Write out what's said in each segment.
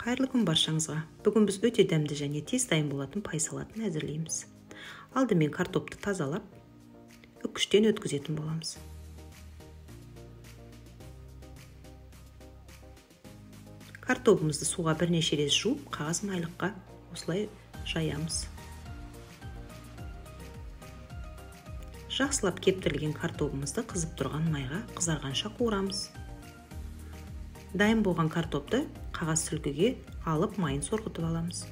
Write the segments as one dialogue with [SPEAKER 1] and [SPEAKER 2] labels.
[SPEAKER 1] Қайырлы күн баршаңызға. Бүгін біз өте дәмді және тез дайын болатын пай салатын әзірлейміз. Алдымен картопты тазалап, үккіштен өткізетін боламыз. Картопымызды суға бірнеше рет жуып, қағаз майлыққа осылай жаямыз. Жақсылап кептірілген картопымызды қызып тұрған майға қызарғанша қуырамыз. Дайын болған картопты қағаз сүлгіге алып майын сорғытып аламыз.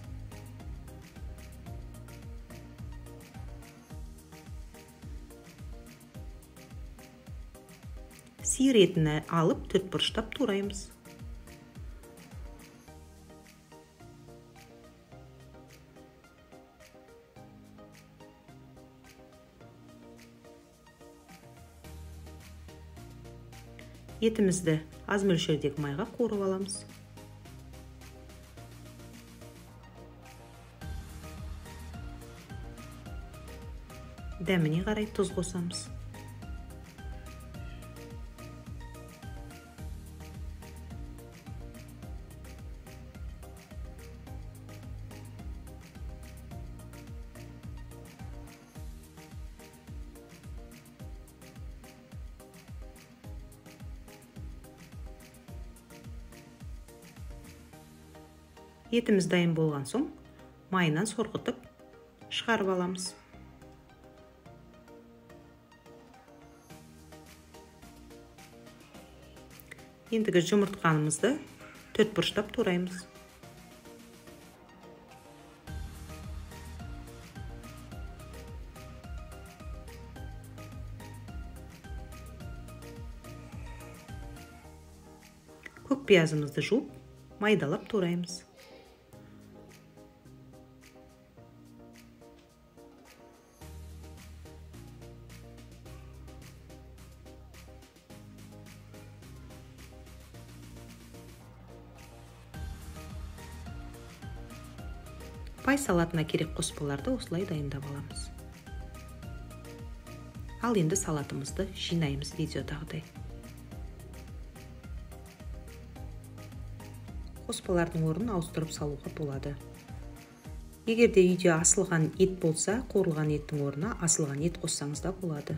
[SPEAKER 1] Сиыр етін алып төртбұрыштап тураймыз. Етімізді аз мөлшердегі майға қуырып аламыз. Дәміне қарай тұз қосамыз. Етіміз дайын болған соң, майынан сорғытып, шығарып аламыз. Ендігі жұмыртқанымызды төртбұрыштап тураймыз. Көк пиязымызды жуып, майдалап тураймыз. Пай салатына керек қоспаларды осылай дайындап аламыз. Ал енді салатымызды жинаймыз видеодағыдай. Қоспалардың орнын ауыстырып салуға болады. Егерде үйде асылған ет болса, қуырылған еттің орнына асылған ет қоссаңыз да болады.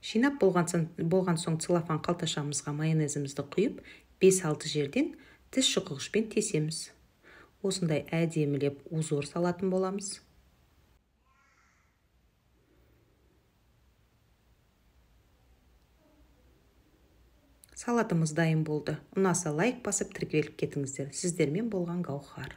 [SPEAKER 1] Жинап болған соң целлофан қалташамызға майонезімізді құйып, 5-6 жерден тіс шұқығышпен тесеміз. Осындай әдемілеп узор салатын боламыз. Салатымыз дайын болды. Ұнаса лайк басып, тіркеліп кетіңіздер. Сіздермен болған Гаухар.